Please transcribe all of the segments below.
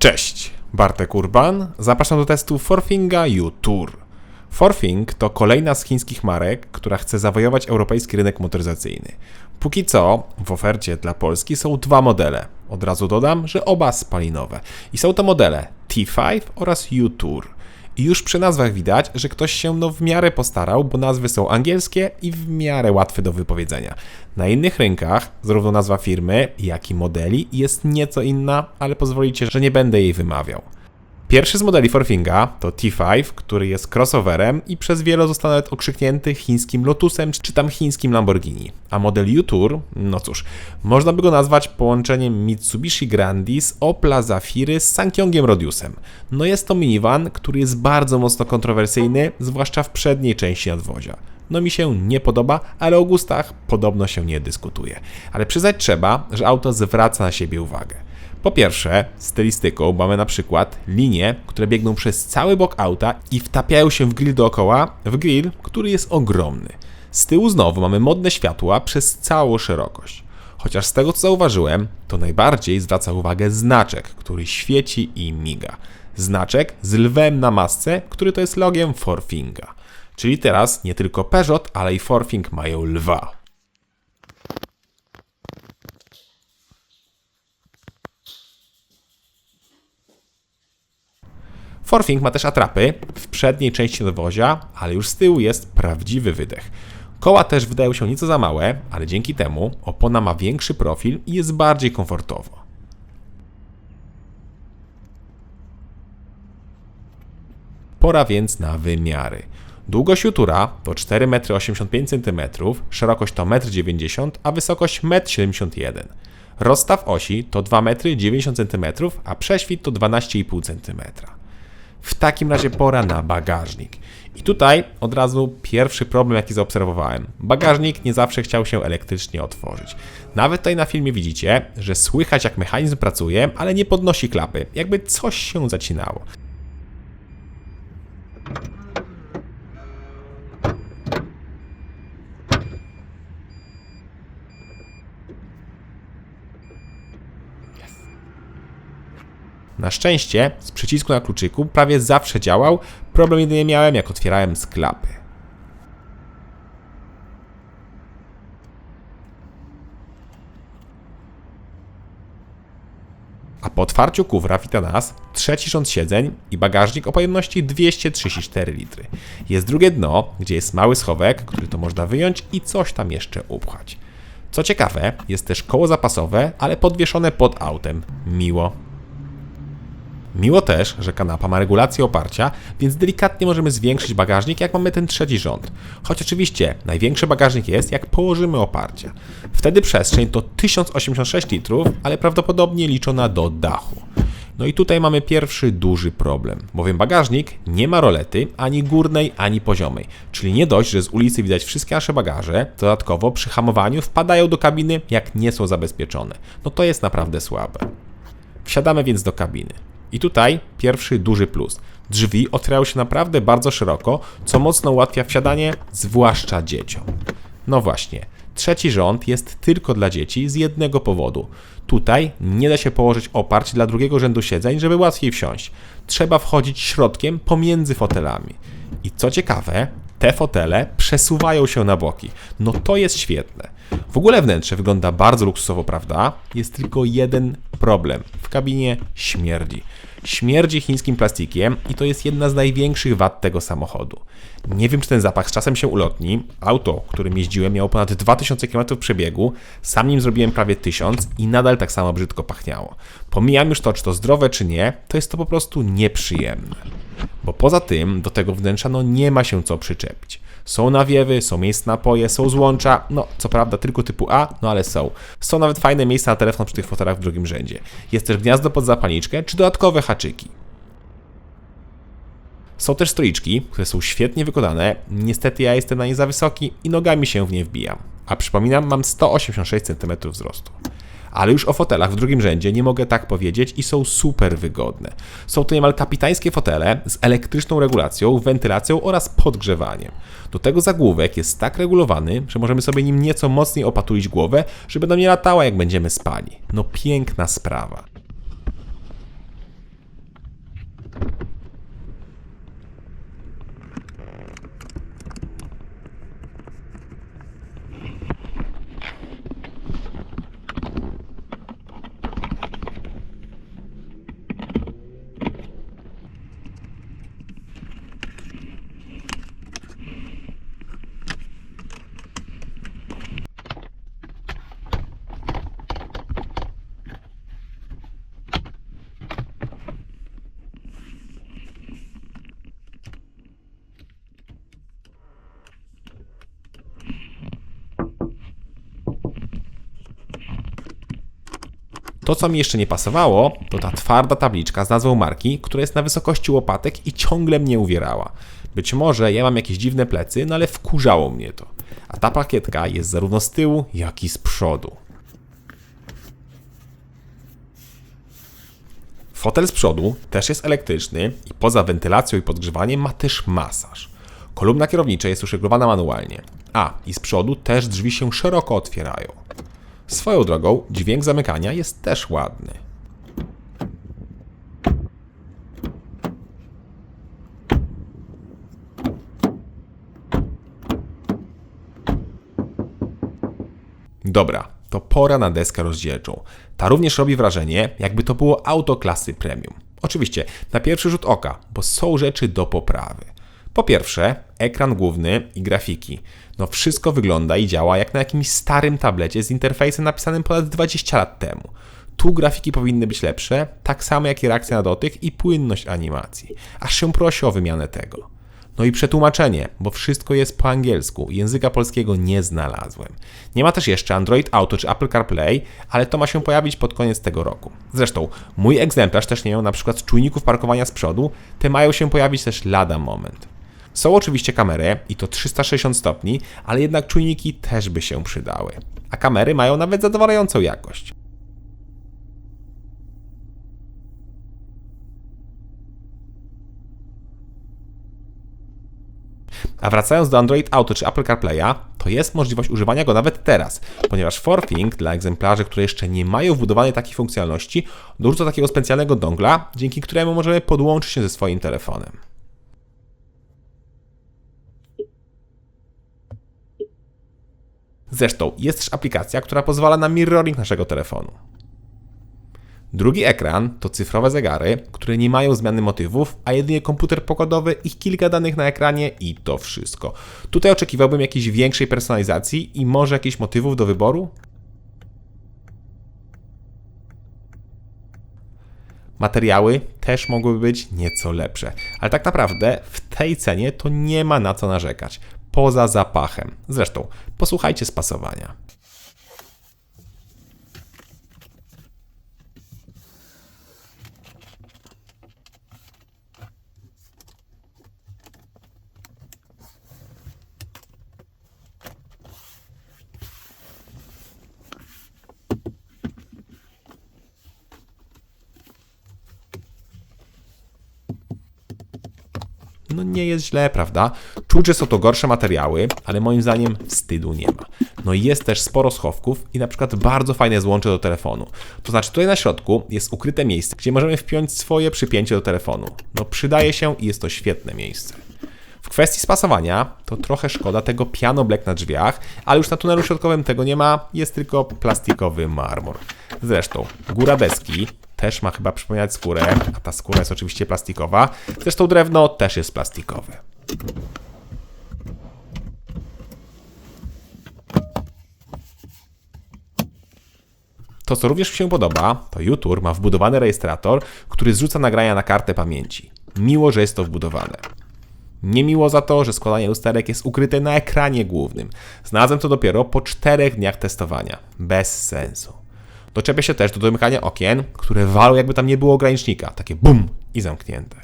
Cześć, Bartek Urban. Zapraszam do testu Forfinga U-Tour. Forfing to kolejna z chińskich marek, która chce zawojować europejski rynek motoryzacyjny. Póki co w ofercie dla Polski są dwa modele. Od razu dodam, że oba spalinowe. I są to modele T5 oraz U-Tour. I już przy nazwach widać, że ktoś się w miarę postarał, bo nazwy są angielskie i w miarę łatwe do wypowiedzenia. Na innych rynkach zarówno nazwa firmy, jak i modeli jest nieco inna, ale pozwolicie, że nie będę jej wymawiał. Pierwszy z modeli Forfinga to T5, który jest crossoverem i przez wielu został nawet okrzyknięty chińskim Lotusem czy tam chińskim Lamborghini. A model U-Tour, no cóż, można by go nazwać połączeniem Mitsubishi Grandis, Opla Zafiry z Sankyongiem Rodiusem. No jest to minivan, który jest bardzo mocno kontrowersyjny, zwłaszcza w przedniej części nadwozia. No mi się nie podoba, ale o gustach podobno się nie dyskutuje. Ale przyznać trzeba, że auto zwraca na siebie uwagę. Po pierwsze, stylistyką mamy na przykład linie, które biegną przez cały bok auta i wtapiają się w grill dookoła, w grill, który jest ogromny. Z tyłu znowu mamy modne światła przez całą szerokość. Chociaż z tego co zauważyłem, to najbardziej zwraca uwagę znaczek, który świeci i miga. Znaczek z lwem na masce, który to jest logiem Forfinga. Czyli teraz nie tylko Peugeot, ale i Forfing mają lwa. Forfing ma też atrapy w przedniej części nadwozia, ale już z tyłu jest prawdziwy wydech. Koła też wydają się nieco za małe, ale dzięki temu opona ma większy profil i jest bardziej komfortowo. Pora więc na wymiary. Długość U-Toura to 4,85 m, szerokość to 1,90 m, a wysokość 1,71 m. Rozstaw osi to 2,90 m, a prześwit to 12,5 cm. W takim razie pora na bagażnik. I tutaj od razu pierwszy problem, jaki zaobserwowałem. Bagażnik nie zawsze chciał się elektrycznie otworzyć. Nawet tutaj na filmie widzicie, że słychać jak mechanizm pracuje, ale nie podnosi klapy, jakby coś się zacinało. Na szczęście z przycisku na kluczyku prawie zawsze działał, problem jedynie miałem jak otwierałem sklapy. A po otwarciu kufra wita nas trzeci rząd siedzeń i bagażnik o pojemności 234 litry. Jest drugie dno, gdzie jest mały schowek, który to można wyjąć i coś tam jeszcze upchać. Co ciekawe, jest też koło zapasowe, ale podwieszone pod autem. Miło. Miło też, że kanapa ma regulację oparcia, więc delikatnie możemy zwiększyć bagażnik, jak mamy ten trzeci rząd. Choć oczywiście największy bagażnik jest, jak położymy oparcie. Wtedy przestrzeń to 1086 litrów, ale prawdopodobnie liczona do dachu. No i tutaj mamy pierwszy duży problem, bowiem bagażnik nie ma rolety ani górnej, ani poziomej. Czyli nie dość, że z ulicy widać wszystkie nasze bagaże, dodatkowo przy hamowaniu wpadają do kabiny, jak nie są zabezpieczone. No to jest naprawdę słabe. Wsiadamy więc do kabiny. I tutaj pierwszy duży plus. Drzwi otwierają się naprawdę bardzo szeroko, co mocno ułatwia wsiadanie, zwłaszcza dzieciom. No właśnie, trzeci rząd jest tylko dla dzieci z jednego powodu. Tutaj nie da się położyć oparć dla drugiego rzędu siedzeń, żeby łatwiej wsiąść. Trzeba wchodzić środkiem pomiędzy fotelami. I co ciekawe, te fotele przesuwają się na boki. No to jest świetne. W ogóle wnętrze wygląda bardzo luksusowo, prawda? Jest tylko jeden problem. W kabinie śmierdzi. Śmierdzi chińskim plastikiem i to jest jedna z największych wad tego samochodu. Nie wiem, czy ten zapach z czasem się ulotni. Auto, którym jeździłem, miało ponad 2000 km przebiegu. Sam nim zrobiłem prawie 1000 i nadal tak samo brzydko pachniało. Pomijam już to, czy to zdrowe, czy nie, to jest to po prostu nieprzyjemne. Bo poza tym do tego wnętrza nie ma się co przyczepić. Są nawiewy, są miejsca na napoje, są złącza, no co prawda tylko typu A, no ale są. Są nawet fajne miejsca na telefon przy tych fotelach w drugim rzędzie. Jest też gniazdo pod zapalniczkę, czy dodatkowe haczyki. Są też stoliczki, które są świetnie wykonane, niestety ja jestem na nie za wysoki i nogami się w nie wbijam. A przypominam, mam 186 cm wzrostu. Ale już o fotelach w drugim rzędzie nie mogę tak powiedzieć i są super wygodne. Są to niemal kapitańskie fotele z elektryczną regulacją, wentylacją oraz podgrzewaniem. Do tego zagłówek jest tak regulowany, że możemy sobie nim nieco mocniej opatulić głowę, żeby nam nie latała jak będziemy spali. No piękna sprawa. To, co mi jeszcze nie pasowało, to ta twarda tabliczka z nazwą marki, która jest na wysokości łopatek i ciągle mnie uwierała. Być może ja mam jakieś dziwne plecy, no ale wkurzało mnie to. A ta plakietka jest zarówno z tyłu, jak i z przodu. Fotel z przodu też jest elektryczny i poza wentylacją i podgrzewaniem ma też masaż. Kolumna kierownicza jest już regulowana manualnie. A, i z przodu też drzwi się szeroko otwierają. Swoją drogą, dźwięk zamykania jest też ładny. Dobra, to pora na deskę rozdzielczą. Ta również robi wrażenie, jakby to było auto klasy premium. Oczywiście, na pierwszy rzut oka, bo są rzeczy do poprawy. Po pierwsze, ekran główny i grafiki. No wszystko wygląda i działa jak na jakimś starym tablecie z interfejsem napisanym ponad 20 lat temu. Tu grafiki powinny być lepsze, tak samo jak i reakcja na dotyk i płynność animacji. Aż się prosi o wymianę tego. No i przetłumaczenie, bo wszystko jest po angielsku, języka polskiego nie znalazłem. Nie ma też jeszcze Android Auto czy Apple CarPlay, ale to ma się pojawić pod koniec tego roku. Zresztą mój egzemplarz też nie miał na przykład czujników parkowania z przodu, te mają się pojawić też lada moment. Są oczywiście kamery i to 360 stopni, ale jednak czujniki też by się przydały. A kamery mają nawet zadowalającą jakość. A wracając do Android Auto czy Apple CarPlaya, to jest możliwość używania go nawet teraz, ponieważ ForThink dla egzemplarzy, które jeszcze nie mają wbudowanej takiej funkcjonalności, dorzuca takiego specjalnego dongla, dzięki któremu możemy podłączyć się ze swoim telefonem. Zresztą jest też aplikacja, która pozwala na mirroring naszego telefonu. Drugi ekran to cyfrowe zegary, które nie mają zmiany motywów, a jedynie komputer pokładowy i kilka danych na ekranie i to wszystko. Tutaj oczekiwałbym jakiejś większej personalizacji i może jakichś motywów do wyboru? Materiały też mogłyby być nieco lepsze, ale tak naprawdę w tej cenie to nie ma na co narzekać, poza zapachem. Zresztą posłuchajcie spasowania. No nie jest źle, prawda? Czuć, że są to gorsze materiały, ale moim zdaniem wstydu nie ma. No i jest też sporo schowków i na przykład bardzo fajne złącze do telefonu. To znaczy tutaj na środku jest ukryte miejsce, gdzie możemy wpiąć swoje przypięcie do telefonu. No przydaje się i jest to świetne miejsce. W kwestii spasowania to trochę szkoda tego piano black na drzwiach, ale już na tunelu środkowym tego nie ma, jest tylko plastikowy marmur. Zresztą góra deski też ma chyba przypominać skórę, a ta skóra jest oczywiście plastikowa. Zresztą drewno też jest plastikowe. To, co również mi się podoba, to YouTur ma wbudowany rejestrator, który zrzuca nagrania na kartę pamięci. Miło, że jest to wbudowane. Niemiło za to, że składanie lusterek jest ukryte na ekranie głównym. Znalazłem to dopiero po 4 dniach testowania. Bez sensu. Doczepia się też do domykania okien, które walą jakby tam nie było ogranicznika. Takie bum i zamknięte.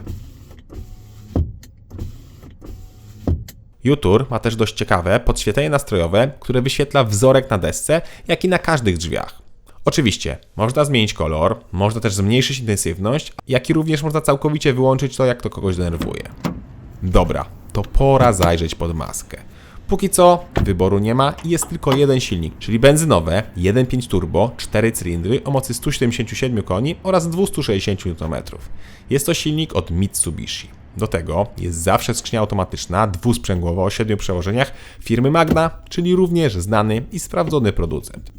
YouTur ma też dość ciekawe podświetlenie nastrojowe, które wyświetla wzorek na desce, jak i na każdych drzwiach. Oczywiście, można zmienić kolor, można też zmniejszyć intensywność, jak i również można całkowicie wyłączyć to, jak to kogoś denerwuje. Dobra, to pora zajrzeć pod maskę. Póki co wyboru nie ma i jest tylko jeden silnik, czyli benzynowe 1.5 turbo, 4 cylindry o mocy 177 koni oraz 260 Nm. Jest to silnik od Mitsubishi. Do tego jest zawsze skrzynia automatyczna dwusprzęgłowa o 7 przełożeniach firmy Magna, czyli również znany i sprawdzony producent.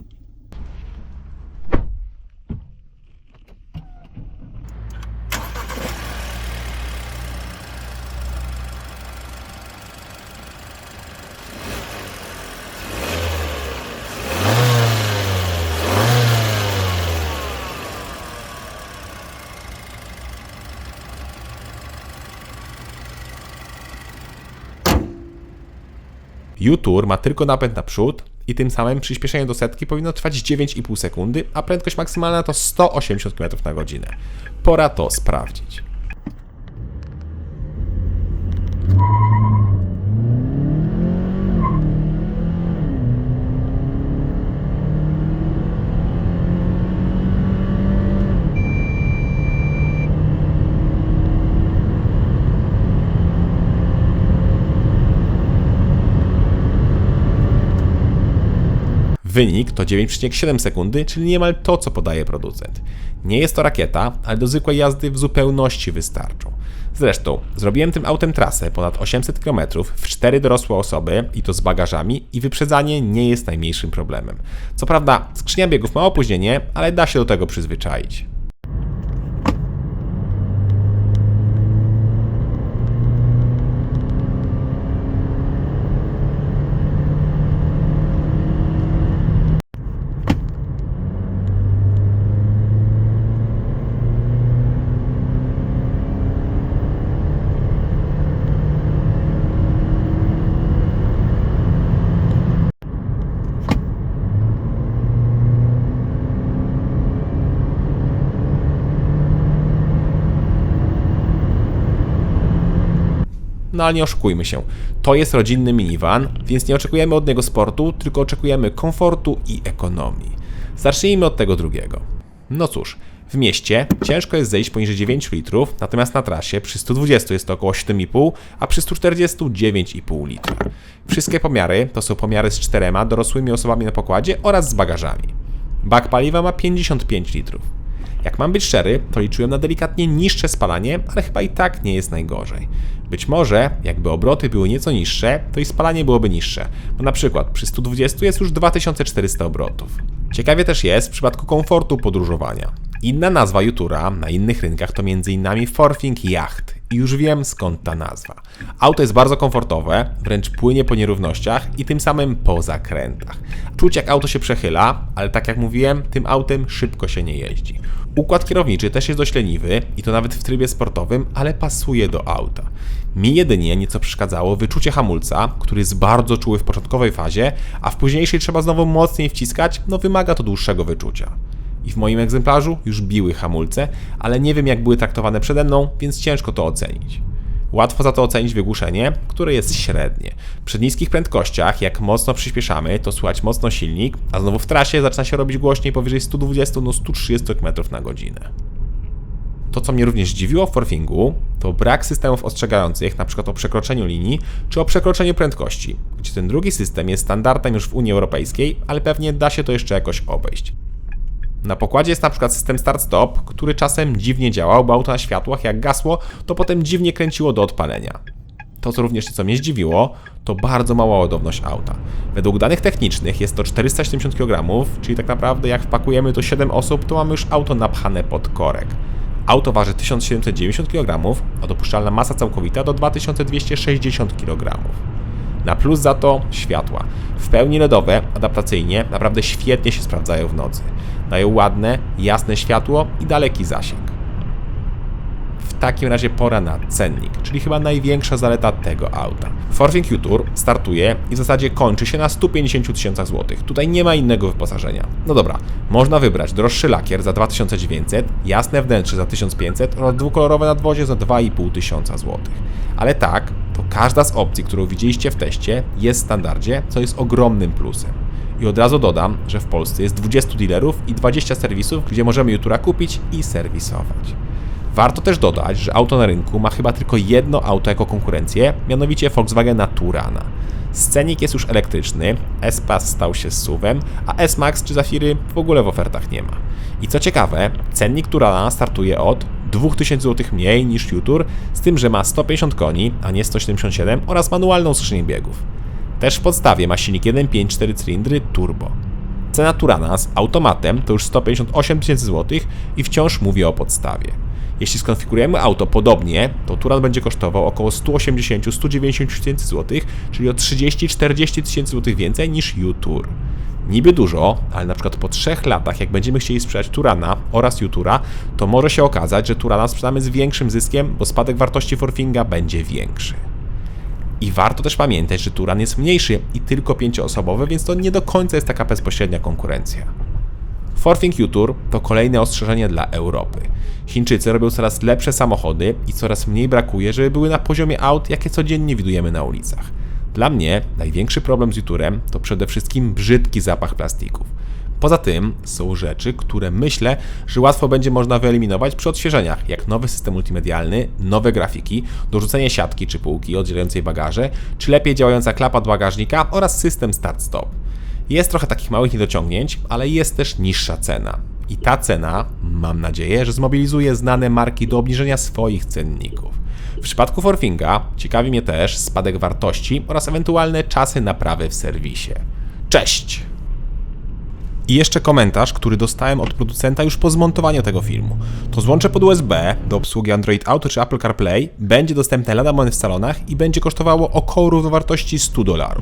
YouTur ma tylko napęd naprzód i tym samym przyspieszenie do setki powinno trwać 9,5 sekundy, a prędkość maksymalna to 180 km na godzinę. Pora to sprawdzić. Wynik to 9,7 sekundy, czyli niemal to, co podaje producent. Nie jest to rakieta, ale do zwykłej jazdy w zupełności wystarczą. Zresztą, zrobiłem tym autem trasę ponad 800 km w 4 dorosłe osoby i to z bagażami i wyprzedzanie nie jest najmniejszym problemem. Co prawda, skrzynia biegów ma opóźnienie, ale da się do tego przyzwyczaić. No ale nie oszukujmy się, to jest rodzinny minivan, więc nie oczekujemy od niego sportu, tylko oczekujemy komfortu i ekonomii. Zacznijmy od tego drugiego. No cóż, w mieście ciężko jest zejść poniżej 9 litrów, natomiast na trasie przy 120 jest to około 7,5, a przy 140 9,5 litra. Wszystkie pomiary to są pomiary z 4 dorosłymi osobami na pokładzie oraz z bagażami. Bak paliwa ma 55 litrów. Jak mam być szczery, to liczyłem na delikatnie niższe spalanie, ale chyba i tak nie jest najgorzej. Być może, jakby obroty były nieco niższe, to i spalanie byłoby niższe, bo na przykład przy 120 jest już 2400 obrotów. Ciekawie też jest w przypadku komfortu podróżowania. Inna nazwa Jutura na innych rynkach to m.in. Forthing Yacht i już wiem skąd ta nazwa. Auto jest bardzo komfortowe, wręcz płynie po nierównościach i tym samym po zakrętach. Czuć jak auto się przechyla, ale tak jak mówiłem, tym autem szybko się nie jeździ. Układ kierowniczy też jest dość leniwy i to nawet w trybie sportowym, ale pasuje do auta. Mi jedynie nieco przeszkadzało wyczucie hamulca, który jest bardzo czuły w początkowej fazie, a w późniejszej trzeba znowu mocniej wciskać, no wymaga to dłuższego wyczucia. I w moim egzemplarzu już biły hamulce, ale nie wiem jak były traktowane przede mną, więc ciężko to ocenić. Łatwo za to ocenić wygłuszenie, które jest średnie. Przy niskich prędkościach, jak mocno przyspieszamy, to słychać mocno silnik, a znowu w trasie zaczyna się robić głośniej powyżej 120-130 km na godzinę. To, co mnie również zdziwiło w Forthingu, to brak systemów ostrzegających np. o przekroczeniu linii czy o przekroczeniu prędkości, gdzie ten drugi system jest standardem już w Unii Europejskiej, ale pewnie da się to jeszcze jakoś obejść. Na pokładzie jest np. system start-stop, który czasem dziwnie działał, bo auto na światłach jak gasło, to potem dziwnie kręciło do odpalenia. To, co również nieco mnie zdziwiło, to bardzo mała ładowność auta. Według danych technicznych jest to 470 kg, czyli tak naprawdę jak wpakujemy to 7 osób, to mamy już auto napchane pod korek. Auto waży 1790 kg, a dopuszczalna masa całkowita to 2260 kg. Na plus za to światła. W pełni LEDowe, adaptacyjnie, naprawdę świetnie się sprawdzają w nocy. Dają ładne, jasne światło i daleki zasięg. W takim razie pora na cennik, czyli chyba największa zaleta tego auta. Forthing Jutur startuje i w zasadzie kończy się na 150 000 złotych. Tutaj nie ma innego wyposażenia. No dobra, można wybrać droższy lakier za 2900, jasne wnętrze za 1500 oraz dwukolorowe nadwozie za 2500 złotych. Ale tak, to każda z opcji, którą widzieliście w teście, jest w standardzie, co jest ogromnym plusem. I od razu dodam, że w Polsce jest 20 dealerów i 20 serwisów, gdzie możemy Jutura kupić i serwisować. Warto też dodać, że auto na rynku ma chyba tylko jedno auto jako konkurencję, mianowicie Volkswagena Turana. Scenik jest już elektryczny, S-Pass stał się SUV-em, a S-Max czy Zafiry w ogóle w ofertach nie ma. I co ciekawe, cennik Turana startuje od 2000 zł mniej niż Jutur, z tym, że ma 150 koni, a nie 177 oraz manualną skrzynię biegów. Też w podstawie ma silnik 1.5 4 cylindry turbo. Cena Turana z automatem to już 158 000 zł i wciąż mówię o podstawie. Jeśli skonfigurujemy auto podobnie, to Turan będzie kosztował około 180-190 000 zł, czyli o 30-40 000 zł więcej niż Jutur. Niby dużo, ale na przykład po 3 latach, jak będziemy chcieli sprzedać Turana oraz Jutura, to może się okazać, że Turana sprzedamy z większym zyskiem, bo spadek wartości Forthinga będzie większy. I warto też pamiętać, że Touran jest mniejszy i tylko 5-osobowy, więc to nie do końca jest taka bezpośrednia konkurencja. Forthing U-Tour to kolejne ostrzeżenie dla Europy. Chińczycy robią coraz lepsze samochody i coraz mniej brakuje, żeby były na poziomie aut, jakie codziennie widujemy na ulicach. Dla mnie największy problem z U-Tourem to przede wszystkim brzydki zapach plastików. Poza tym są rzeczy, które myślę, że łatwo będzie można wyeliminować przy odświeżeniach, jak nowy system multimedialny, nowe grafiki, dorzucenie siatki czy półki oddzielającej bagaże, czy lepiej działająca klapa do bagażnika oraz system start-stop. Jest trochę takich małych niedociągnięć, ale jest też niższa cena. I ta cena, mam nadzieję, że zmobilizuje znane marki do obniżenia swoich cenników. W przypadku Forthinga ciekawi mnie też spadek wartości oraz ewentualne czasy naprawy w serwisie. Cześć! I jeszcze komentarz, który dostałem od producenta już po zmontowaniu tego filmu. To złącze pod USB do obsługi Android Auto czy Apple CarPlay będzie dostępne lada moment w salonach i będzie kosztowało około równowartości $100.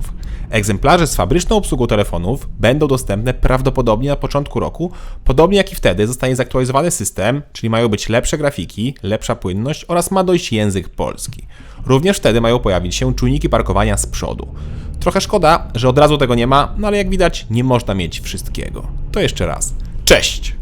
Egzemplarze z fabryczną obsługą telefonów będą dostępne prawdopodobnie na początku roku, podobnie jak i wtedy zostanie zaktualizowany system, czyli mają być lepsze grafiki, lepsza płynność oraz ma dojść język polski. Również wtedy mają pojawić się czujniki parkowania z przodu. Trochę szkoda, że od razu tego nie ma, no ale jak widać nie można mieć wszystkiego. To jeszcze raz. Cześć!